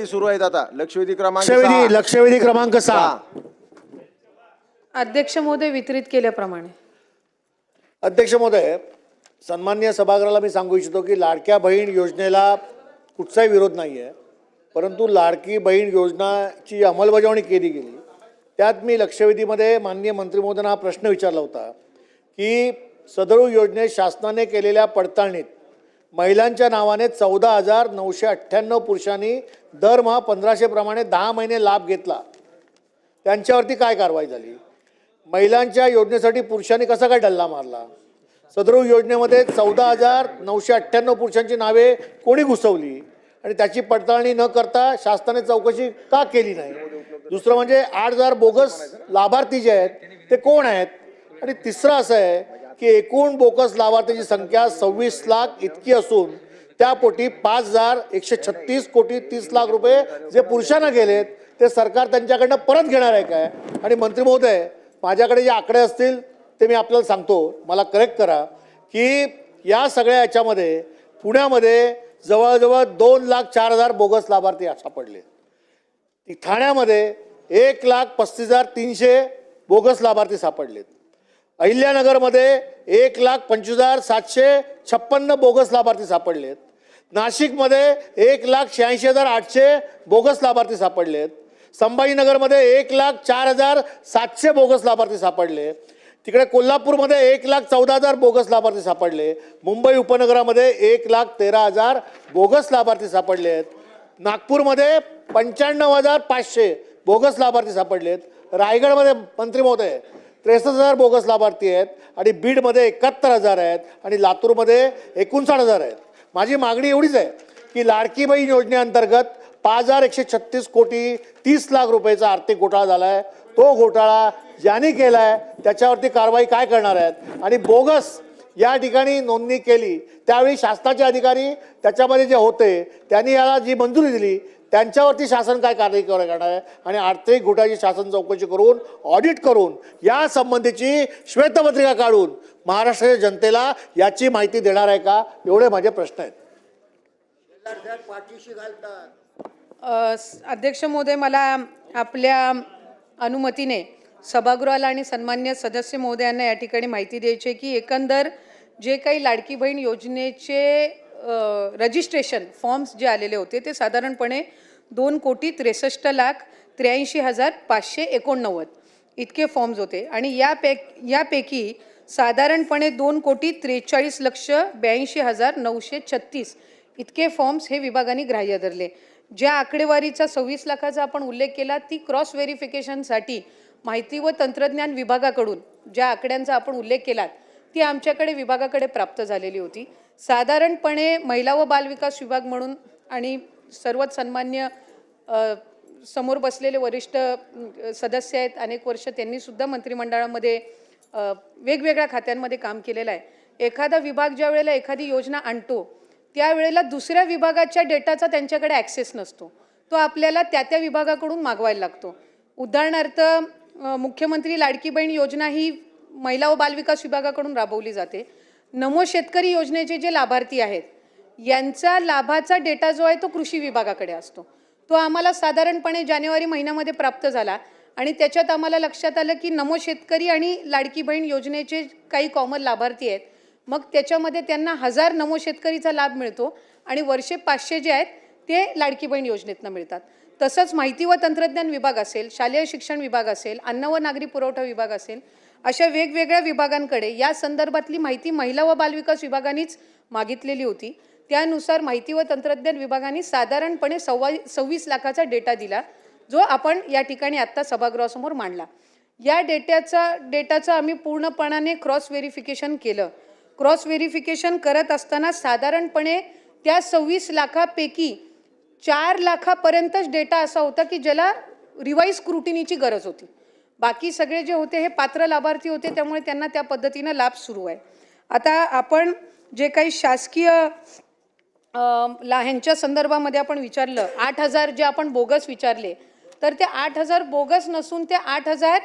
सुरू आहेत आता लक्षवेधी क्रमांक लक्षवेधी क्रमांक 6। अध्यक्ष महोदय वितरित केल्याप्रमाणे अध्यक्ष महोदय, सन्माननीय सभागृहाला मी सांगू इच्छितो की लाडक्या बहीण योजनेला कुठचाही विरोध नाही आहे, परंतु लाडकी बहीण योजनाची अंमलबजावणी केली गेली त्यात मी लक्षवेधीमध्ये माननीय मंत्री महोदयांना हा प्रश्न विचारला होता की सदर योजनेत शासनाने केलेल्या पडताळणीत महिलांच्या नावाने 14,998 पुरुषांनी दरमहा 1500 प्रमाणे 10 महिने लाभ घेतला, त्यांच्यावरती काय कारवाई झाली? महिलांच्या योजनेसाठी पुरुषांनी कसा काय डल्ला मारला? सदर योजनेमध्ये 14,998 पुरुषांची नावे कोणी घुसवली आणि त्याची पडताळणी न करता शासनाने चौकशी का केली नाही? दुसरं म्हणजे 8,000 बोगस लाभार्थी जे आहेत ते कोण आहेत? आणि तिसरं असं आहे की एकूण बोगस लाभार्थीची संख्या 26 लाख इतकी असून त्यापोटी 5,136 कोटी 30 लाख रुपये जे पुरुषांना गेलेत ते सरकार त्यांच्याकडनं परत घेणार आहे काय? आणि मंत्री महोदय, माझ्याकडे जे आकडे असतील ते मी आपल्याला सांगतो, मला करेक्ट करा की या सगळ्या याच्यामध्ये पुण्यामध्ये जवळजवळ 2,04,000 बोगस लाभार्थी सापडले, ठाण्यामध्ये 1,35,300 बोगस लाभार्थी सापडलेत, अहिल्यानगरमध्ये 1,25,756 बोगस लाभार्थी सापडलेत, नाशिकमध्ये 1,86,800 बोगस लाभार्थी सापडलेत, संभाजीनगरमध्ये 1,04,700 बोगस लाभार्थी सापडले, तिकडे कोल्हापूरमध्ये 1,14,000 बोगस लाभार्थी सापडले, मुंबई उपनगरामध्ये 1,13,000 बोगस लाभार्थी सापडले आहेत, नागपूरमध्ये 95,500 बोगस लाभार्थी सापडलेत, रायगडमध्ये मंत्री महोदय 63,000 बोगस लाभार्थी आहेत आणि बीडमध्ये 71,000 आहेत आणि लातूरमध्ये 59,000 आहेत। माझी मागणी एवढीच आहे की लाडकी बहीण योजनेअंतर्गत 5,136 कोटी 30 लाख रुपयाचा आर्थिक घोटाळा झाला आहे, तो घोटाळा ज्यांनी केला आहे त्याच्यावरती कारवाई काय करणार आहेत? आणि बोगस या ठिकाणी नोंदणी केली त्यावेळी शासनाचे अधिकारी त्याच्यामध्ये जे होते त्यांनी याला जी मंजुरी दिली त्यांच्यावरती शासन काय कारवाई करणार आहे? आणि आर्थिक घोटाळ्याची शासन चौकशी करून ऑडिट करून या संबंधीची श्वेतपत्रिका काढून महाराष्ट्राच्या जनतेला याची माहिती देणार आहे का? एवढे माझे प्रश्न आहेत। अध्यक्ष महोदय, मला आपल्या अनुमतीने सभागृहाला आणि सन्मान्य सदस्य महोदयांना या ठिकाणी माहिती द्यायची की एकंदर जे काही लाडकी बहीण योजनेचे रजिस्ट्रेशन फॉर्म्स जे आलेले होते ते साधारणपणे 2,63,83,589 इतके फॉर्म्स होते आणि यापैकी साधारणपणे 2,43,82,936 इतके फॉर्म्स हे विभागाने ग्राह्य धरले। ज्या आकडेवारीचा 26 लाखाचा आपण उल्लेख केला ती क्रॉस व्हेरिफिकेशनसाठी माहिती व तंत्रज्ञान विभागाकडून ज्या आकड्यांचा आपण उल्लेख केला ती आमच्याकडे विभागाकडे प्राप्त झालेली होती। साधारणपणे महिला व बालविकास विभाग म्हणून आणि सर्वच सन्मान्य समोर बसलेले वरिष्ठ सदस्य आहेत, अनेक वर्ष त्यांनी सुद्धा मंत्रिमंडळामध्ये वेगवेगळ्या खात्यांमध्ये काम केलेलं आहे। एखादा विभाग ज्या वेळेला एखादी योजना आणतो त्यावेळेला दुसऱ्या विभागाच्या डेटाचा त्यांच्याकडे ॲक्सेस नसतो, तो आपल्याला त्या विभागाकडून मागवायला लागतो। उदाहरणार्थ मुख्यमंत्री लाडकी बहीण योजना ही महिला व बालविकास विभागाकडून राबवली जाते। नमो शेतकरी योजनेचे जे लाभार्थी आहेत यांचा लाभाचा डेटा जो आहे तो कृषी विभागाकडे असतो, तो आम्हाला साधारणपणे जानेवारी महिन्यामध्ये प्राप्त झाला आणि त्याच्यात आम्हाला लक्षात आलं की नमो शेतकरी आणि लाडकी बहीण योजनेचे काही कॉमन लाभार्थी आहेत, मग त्याच्यामध्ये त्यांना 1,000 नमो शेतकरीचा लाभ मिळतो आणि वर्षे 500 जे आहेत ते लाडकी बहीण योजनेतनं मिळतात। तसंच माहिती व तंत्रज्ञान विभाग असेल, शालेय शिक्षण विभाग असेल, अन्न व नागरी पुरवठा विभाग असेल, अशा वेगवेगळ्या विभागांकडे या संदर्भातली माहिती महिला व बालविकास विभागानेच मागितलेली होती। त्यानुसार माहिती व तंत्रज्ञान विभागाने साधारणपणे 26 लाखाचा डेटा दिला जो आपण या ठिकाणी आत्ता सभागृहासमोर मांडला। या डेटाचं आम्ही पूर्णपणाने क्रॉस व्हेरिफिकेशन केलं। क्रॉस व्हेरिफिकेशन करत असताना साधारणपणे त्या 26 लाखापैकी 4 लाखापर्यंतच डेटा असा होता की ज्याला रिवाईज स्क्रुटिनीची गरज होती, बाकी सगळे जे होते हे पात्र लाभार्थी होते, त्यामुळे त्यांना त्या पद्धतीनं लाभ सुरू आहे। आता आपण जे काही शासकीय ह्यांच्या संदर्भामध्ये आपण विचारलं 8,000 जे आपण बोगस विचारले तर ते 8,000 बोगस नसून ते 8,000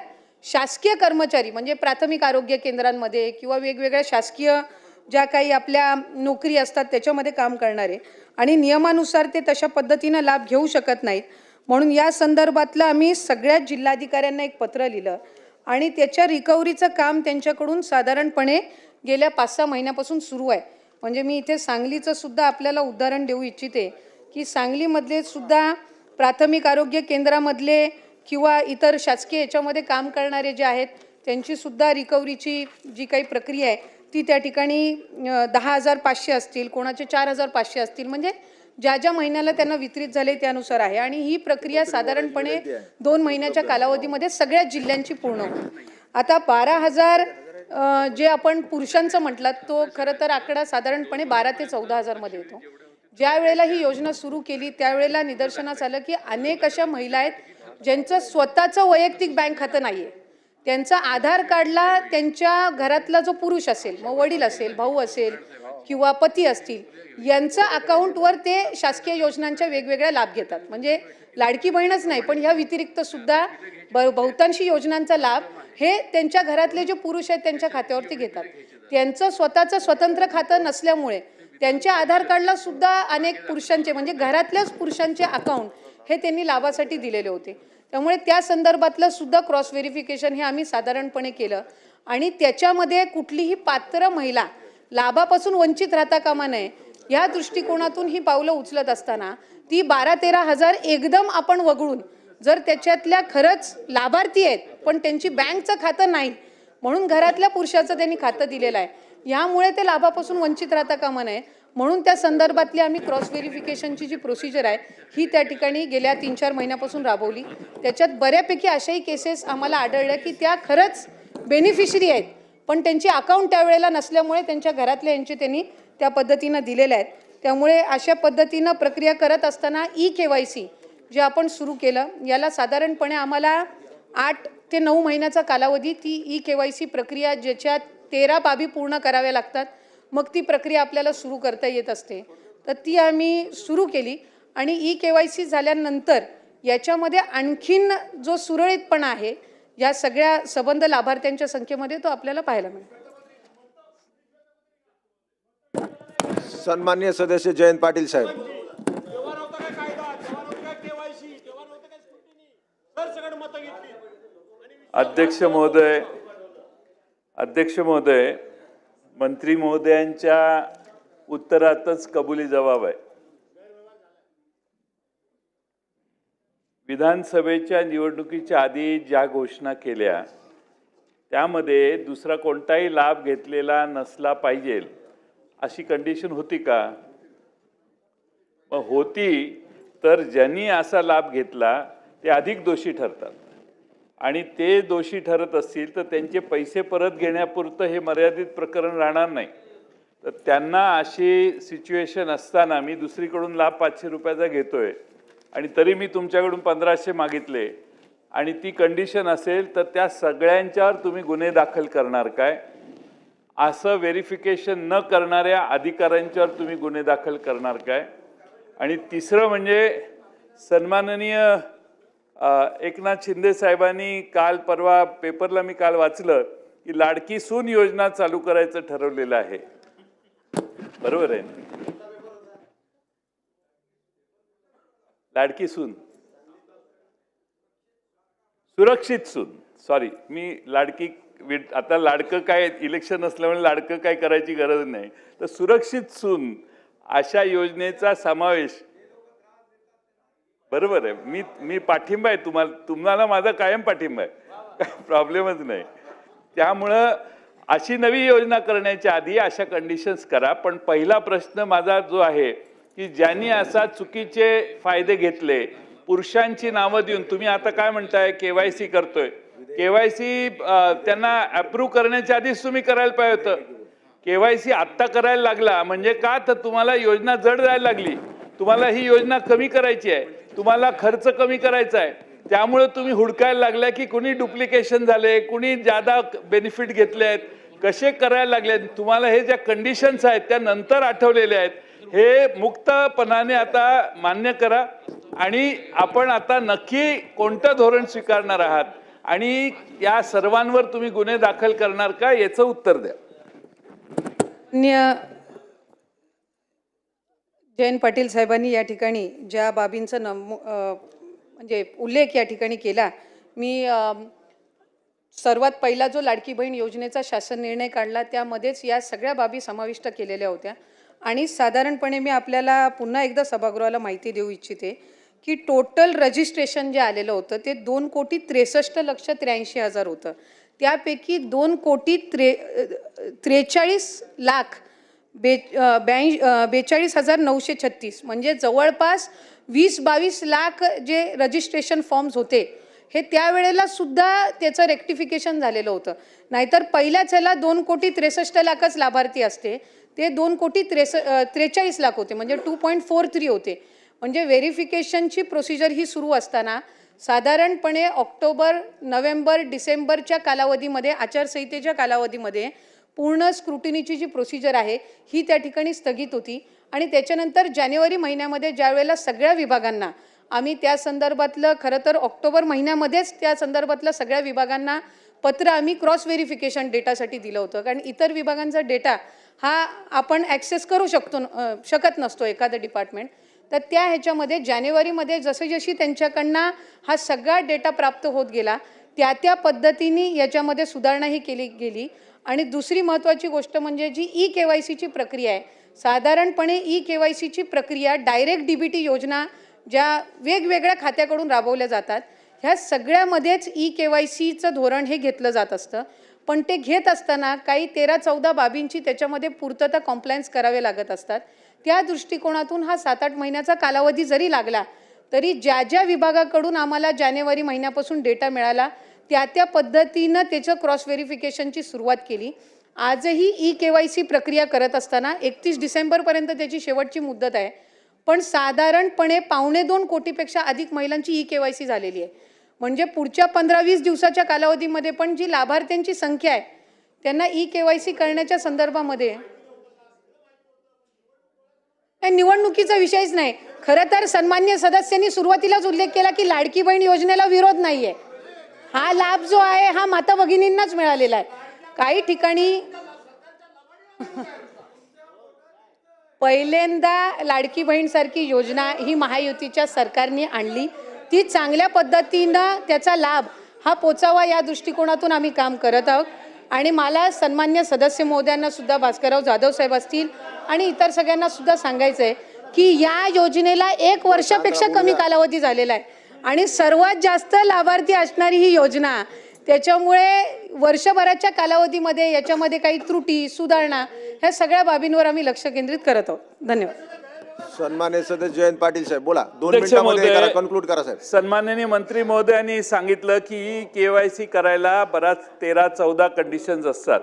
शासकीय कर्मचारी म्हणजे प्राथमिक आरोग्य केंद्रांमध्ये किंवा वेगवेगळ्या शासकीय ज्या काही आपल्या नोकरी असतात त्याच्यामध्ये काम करणारे आणि नियमानुसार ते तशा पद्धतीनं लाभ घेऊ शकत नाहीत. म्हणून या संदर्भातलं आम्ही सगळ्या जिल्हाधिकाऱ्यांना एक पत्र लिहिलं आणि त्याच्या रिकव्हरीचं काम त्यांच्याकडून साधारणपणे गेल्या 5-6 महिन्यापासून सुरू आहे. म्हणजे मी इथे सांगलीचं सुद्धा आपल्याला उदाहरण देऊ इच्छिते की सांगलीमधले सुद्धा प्राथमिक आरोग्य केंद्रामधले किंवा इतर शासकीय याच्यामध्ये काम करणारे जे आहेत त्यांची सुद्धा रिकव्हरीची जी काही प्रक्रिया आहे ती त्या ठिकाणी 10,500 असतील, कोणाचे 4,500 असतील, म्हणजे ज्या ज्या महिन्याला त्यांना वितरित झाले त्यानुसार आहे. आणि ही प्रक्रिया साधारणपणे 2 महिन्याच्या कालावधीमध्ये सगळ्या जिल्ह्यांची पूर्ण होईल. आता 12,000 जे आपण पुरुषांचं म्हटलं तो खरं तर आकडा साधारणपणे 12 ते 14,000 मध्ये येतो. ज्या वेळेला ही योजना सुरू केली त्यावेळेला निदर्शनास आलं की अनेक अशा महिला आहेत ज्यांचं स्वतःचं वैयक्तिक बँक खातं नाहीये. त्यांचा आधार कार्डला त्यांच्या घरातला जो पुरुष असेल, मग वडील असेल, भाऊ असेल किंवा पती असतील, यांच्या अकाउंटवर ते शासकीय योजनांच्या वेगवेगळ्या लाभ घेतात. म्हणजे लाडकी बहीणच नाही पण ह्या व्यतिरिक्त सुद्धा बहुतांशी योजनांचा लाभ हे त्यांच्या घरातले जे पुरुष आहेत त्यांच्या खात्यावरती घेतात. त्यांचं स्वतःचं स्वतंत्र खातं नसल्यामुळे त्यांच्या आधार कार्डला सुद्धा अनेक पुरुषांचे म्हणजे घरातल्याच पुरुषांचे अकाउंट हे त्यांनी लाभासाठी दिलेले होते. त्यामुळे त्या संदर्भातलं सुद्धा क्रॉस व्हेरिफिकेशन हे आम्ही साधारणपणे केलं आणि त्याच्यामध्ये कुठलीही पात्र महिला लाभापासून वंचित राहता कामा नये या दृष्टिकोनातून ही पावलं उचलत असताना ती 12-13 हजार एकदम आपण वगळून जर त्याच्यातल्या खरंच लाभार्थी आहेत पण त्यांची बँकचं खातं नाही म्हणून घरातल्या पुरुषाचं त्यांनी खातं दिलेलं आहे, यामुळे ते लाभापासून वंचित राहता कामा नये म्हणून त्या संदर्भातली आम्ही क्रॉस व्हेरिफिकेशनची जी प्रोसिजर आहे ही त्या ठिकाणी गेल्या 3-4 महिन्यापासून राबवली. त्याच्यात बऱ्यापैकी अशाही केसेस आम्हाला आढळल्या की त्या खरंच बेनिफिशरी आहेत पण त्यांची अकाउंट त्यावेळेला नसल्यामुळे त्यांच्या घरातल्या यांचे त्यांनी त्या पद्धतीनं दिलेल्या आहेत. त्यामुळे अशा पद्धतीनं प्रक्रिया करत असताना ई-KYC जे आपण सुरू केलं याला साधारणपणे आम्हाला 8 ते 9 महिन्याचा कालावधी ती ई-KYC प्रक्रिया ज्याच्यात 13 बाबी पूर्ण कराव्या लागतात मग ती प्रक्रिया आपल्याला सुरू करता येत असते. तर ती आम्ही सुरू केली आणि ई-KYC झाल्यानंतर याच्यामध्ये आणखीन जो सुरळीतपणा आहे या सगळ्या सबंध लाभार्थ्यांच्या संख्येमध्ये तो आपल्याला पाहायला मिळतो. सन्माननीय सदस्य जयंत पाटील साहेब. अध्यक्ष महोदय, मंत्री महोदयांच्या उत्तरातच कबुली जबाब आहे. विधानसभेच्या निवडणुकीच्या आधी ज्या घोषणा केल्या त्यामध्ये दुसरा कोणताही लाभ घेतलेला नसला पाहिजे अशी कंडिशन होती का? मग होती तर ज्यांनी असा लाभ घेतला ते अधिक दोषी ठरतात आणि ते दोषी ठरत असतील तर त्यांचे पैसे परत घेण्यापुरतं हे मर्यादित प्रकरण राहणार नाही. तर त्यांना अशी सिच्युएशन असताना मी दुसरीकडून लाभ 500 रुपयाचा घेतोय आणि तरी मी तुमच्याकडून 1500 मागितले आणि ती कंडिशन असेल तर त्या सगळ्यांच्यावर तुम्ही गुन्हे दाखल करणार काय? असं व्हेरिफिकेशन न करणाऱ्या अधिकाऱ्यांच्यावर तुम्ही गुन्हे दाखल करणार काय? आणि तिसरं म्हणजे सन्माननीय एकनाथ शिंदे साहेबांनी काल परवा पेपरला मी काल वाचलं की लाडकी सून योजना चालू करायचं ठरवलेलं आहे. बरोबर आहे? लाडकी सून, सुरक्षित सून, सॉरी मी लाडकी, आता लाडकं काय इलेक्शन असल्यामुळे लाडकं काय करायची गरज नाही, तर सुरक्षित सून अशा योजनेचा समावेश. बरोबर आहे, मी पाठिंबा आहे तुम्हाला माझा कायम पाठिंबा आहे, काही प्रॉब्लेमच नाही. त्यामुळं अशी नवी योजना करण्याच्या आधी अशा कंडिशन्स करा. पण पहिला प्रश्न माझा जो आहे की ज्यांनी असा चुकीचे फायदे घेतले, पुरुषांची नावं देऊन, तुम्ही आता काय म्हणताय KYC करतोय, KYC त्यांना अप्रूव्ह करण्याच्या आधीच तुम्ही करायला पाहिजे होतं. KYC आत्ता करायला लागला म्हणजे का? तर तुम्हाला योजना जड जायला लागली, तुम्हाला ही योजना कमी करायची आहे, तुम्हाला खर्च कमी करायचा आहे, त्यामुळे तुम्ही हुडकायला लागल्या की कुणी डुप्लिकेशन झाले, कुणी जादा बेनिफिट घेतले आहेत, कसे करायला लागले. तुम्हाला हे ज्या कंडिशन्स आहेत त्या नंतर आठवलेल्या आहेत, हे मुक्तपणाने आता मान्य करा आणि आपण आता नक्की कोणतं धोरण स्वीकारणार आहात आणि या सर्वांवर तुम्ही गुन्हे दाखल करणार का याचं उत्तर द्या. जयंत पाटील साहेबांनी या ठिकाणी ज्या बाबींचा म्हणजे उल्लेख या ठिकाणी केला, मी सर्वात पहिला जो लाडकी बहीण योजनेचा शासन निर्णय काढला त्यामध्येच या सगळ्या बाबी समाविष्ट केलेल्या होत्या. आणि साधारणपणे मी आपल्याला पुन्हा एकदा सभागृहाला माहिती देऊ इच्छिते की टोटल रजिस्ट्रेशन जे आलेलं होतं ते 2,63,83,000 होतं. त्यापैकी 2,43,42,936 म्हणजे जवळपास 20-22 लाख जे रजिस्ट्रेशन फॉर्म्स होते हे त्यावेळेला सुद्धा त्याचं रेक्टिफिकेशन झालेलं होतं. नाहीतर पहिल्याच ह्याला 2,63,00,000च लाभार्थी असते, ते 2,43,00,000 होते, म्हणजे 2.43 होते. म्हणजे व्हेरिफिकेशनची प्रोसिजर ही सुरू असताना साधारणपणे ऑक्टोबर, नोव्हेंबर, डिसेंबरच्या कालावधीमध्ये, आचारसंहितेच्या कालावधीमध्ये पूर्ण स्क्रुटिनीची जी प्रोसिजर आहे ही त्या ठिकाणी स्थगित होती. आणि त्याच्यानंतर जानेवारी महिन्यामध्ये ज्यावेळेला सगळ्या विभागांना आम्ही त्या संदर्भातलं, खरं तर ऑक्टोबर महिन्यामध्येच त्या संदर्भातलं सगळ्या विभागांना पत्र आम्ही क्रॉस व्हेरिफिकेशन डेटासाठी दिलं होतं. कारण इतर विभागांचा डेटा हा आपण ॲक्सेस करू शकत नसतो एखादं डिपार्टमेंट. तर त्या ह्याच्यामध्ये जानेवारीमध्ये जशी त्यांच्याकडनं हा सगळा डेटा प्राप्त होत गेला त्या पद्धतीने याच्यामध्ये सुधारणाही केली गेली. आणि दुसरी महत्त्वाची गोष्ट म्हणजे जी KYCची प्रक्रिया आहे, साधारणपणे KYCची प्रक्रिया डायरेक्ट DBT योजना ज्या वेगवेगळ्या खात्याकडून राबवल्या जातात ह्या सगळ्यामध्येच KYCचं धोरण हे घेतलं जात असतं. पण ते घेत असताना काही 13-14 बाबींची त्याच्यामध्ये पूर्तता कॉम्प्लायन्स करावे लागत असतात. त्या दृष्टिकोनातून हा 7-8 महिन्याचा कालावधी जरी लागला तरी ज्या विभागाकडून आम्हाला जानेवारी महिन्यापासून डेटा मिळाला त्या पद्धतीनं त्याचं क्रॉस व्हेरिफिकेशनची सुरुवात केली. आजही KYC प्रक्रिया करत असताना 31 डिसेंबरपर्यंत त्याची शेवटची मुदत आहे. पण साधारणपणे 1.25 कोटीपेक्षा अधिक महिलांची KYC झालेली आहे. म्हणजे पुढच्या 15-20 दिवसाच्या कालावधीमध्ये पण जी लाभार्थ्यांची संख्या आहे त्यांना KYC करण्याच्या संदर्भामध्ये निवडणुकीचा विषयच नाही. खरं तर सन्मान्य सदस्यांनी सुरुवातीलाच उल्लेख केला की लाडकी बहीण योजनेला विरोध नाही आहे. हा लाभ जो आहे हा माता भगिनींनाच मिळालेला आहे. काही ठिकाणी पहिल्यांदा लाडकी बहीण सारखी योजना ही महायुतीच्या सरकारने आणली. ती चांगल्या पद्धतीनं त्याचा लाभ हा पोचावा या दृष्टिकोनातून आम्ही काम करत आहोत. आणि मला सन्मान्य सदस्य महोदयांना सुद्धा, भास्करराव जाधव साहेब असतील आणि इतर सगळ्यांना सुद्धा सांगायचं आहे की या योजनेला 1 वर्षापेक्षा कमी कालावधी झालेला आहे आणि सर्वात जास्त लाभार्थी असणारी ही योजना. त्याच्यामुळे वर्षभराच्या कालावधीमध्ये याच्यामध्ये काही त्रुटी, सुधारणा ह्या सगळ्या बाबींवर आम्ही लक्ष केंद्रित करत आहोत. धन्यवाद. सन्मान्य सदस्य जयंत पाटील साहेब बोला. 2 मिनिटांमध्ये कन्क्लूड करा साहेब. सन्माननीय मंत्री महोदयांनी सांगितलं की KYC करायला बराच 13-14 कंडिशन्स असतात.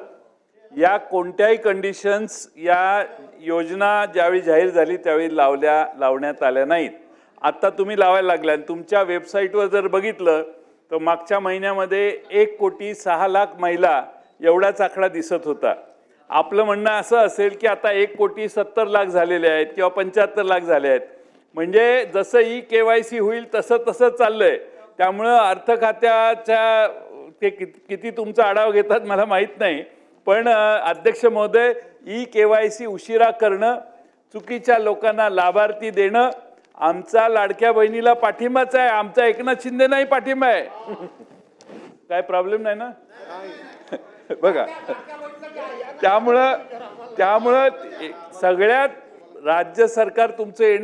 या कोणत्याही कंडिशन्स या योजना ज्यावेळी जाहीर झाली त्यावेळी लावण्यात आल्या नाहीत. आता तुम्ही लावायला लागल्या. तुमच्या वेबसाईटवर जर बघितलं तर मागच्या महिन्यामध्ये 1,06,00,000 महिला एवढाच आकडा दिसत होता. आपलं म्हणणं असं असेल की आता 1,70,00,000 झालेले आहेत किंवा 75 लाख झाले आहेत. म्हणजे जसं KYC होईल तसं चाललंय. त्यामुळं अर्थ खात्याच्या ते किती तुमचा आढावा घेतात मला माहीत नाही. पण अध्यक्ष महोदय, KYC उशिरा करणं, चुकीच्या लोकांना लाभार्थी देणं आमचा लाडक्या बहिणीला पाठिंबाच आहे. आमचा एकनाथ शिंदे नाही पाठिंबा आहे. काय प्रॉब्लेम नाही ना बघा. त्यामुळं सगळ्यात राज्य सरकार तुमचं येण्या